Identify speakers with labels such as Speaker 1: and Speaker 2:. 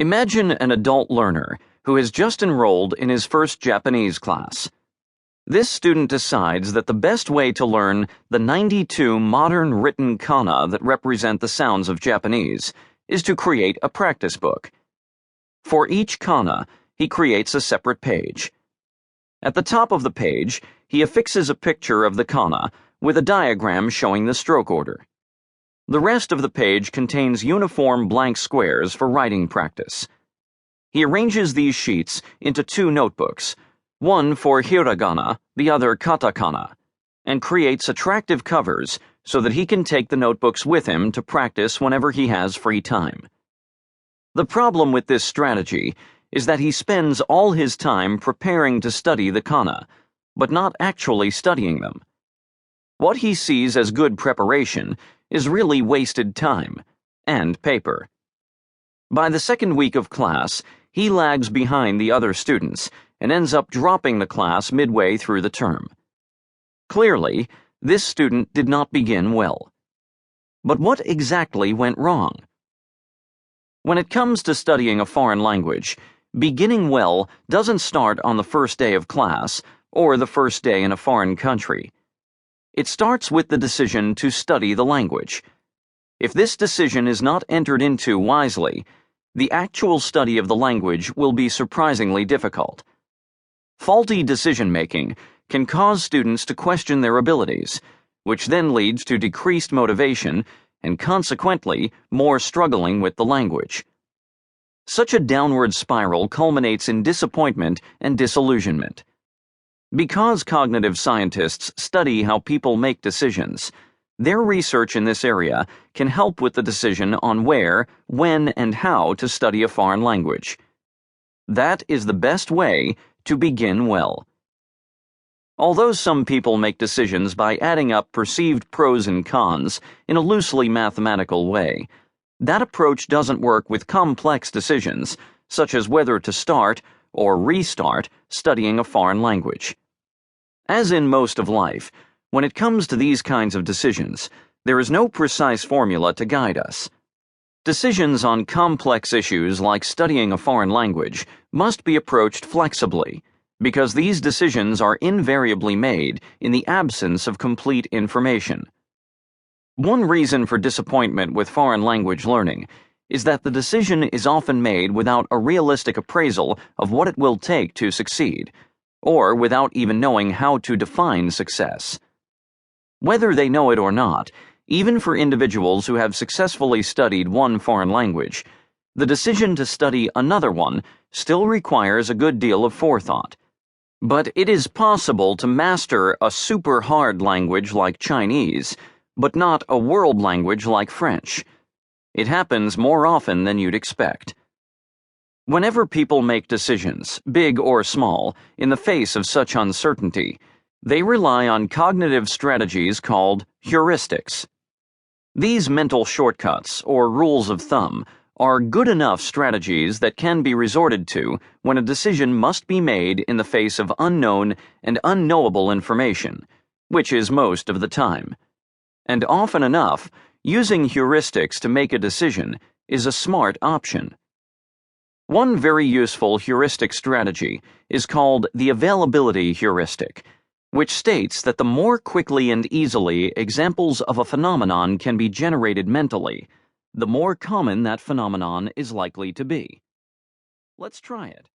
Speaker 1: Imagine an adult learner who has just enrolled in his first Japanese class. This student decides that the best way to learn the 92 modern written kana that represent the sounds of Japanese is to create a practice book. For each kana, he creates a separate page. At the top of the page, he affixes a picture of the kana with a diagram showing the stroke order. The rest of the page contains uniform blank squares for writing practice. He arranges these sheets into two notebooks, one for hiragana, the other katakana, and creates attractive covers so that he can take the notebooks with him to practice whenever he has free time. The problem with this strategy is that he spends all his time preparing to study the kana, but not actually studying them. What he sees as good preparation is really wasted time and paper. By the second week of class, he lags behind the other students and ends up dropping the class midway through the term. Clearly, this student did not begin well. But what exactly went wrong? When it comes to studying a foreign language, beginning well doesn't start on the first day of class or the first day in a foreign country. It starts with the decision to study the language. If this decision is not entered into wisely, the actual study of the language will be surprisingly difficult. Faulty decision-making can cause students to question their abilities, which then leads to decreased motivation and consequently more struggling with the language. Such a downward spiral culminates in disappointment and disillusionment. Because cognitive scientists study how people make decisions, their research in this area can help with the decision on where, when, and how to study a foreign language. That is the best way to begin well. Although some people make decisions by adding up perceived pros and cons in a loosely mathematical way, that approach doesn't work with complex decisions, such as whether to start or restart studying a foreign language. As in most of life, when it comes to these kinds of decisions, there is no precise formula to guide us. Decisions on complex issues like studying a foreign language must be approached flexibly, because these decisions are invariably made in the absence of complete information. One reason for disappointment with foreign language learning is that the decision is often made without a realistic appraisal of what it will take to succeed, or without even knowing how to define success. Whether they know it or not, even for individuals who have successfully studied one foreign language, the decision to study another one still requires a good deal of forethought. But it is possible to master a super hard language like Chinese, but not a world language like French. It happens more often than you'd expect. Whenever people make decisions, big or small, in the face of such uncertainty, they rely on cognitive strategies called heuristics. These mental shortcuts, or rules of thumb, are good enough strategies that can be resorted to when a decision must be made in the face of unknown and unknowable information, which is most of the time. And often enough, using heuristics to make a decision is a smart option. One very useful heuristic strategy is called the availability heuristic, which states that the more quickly and easily examples of a phenomenon can be generated mentally, the more common that phenomenon is likely to be. Let's try it.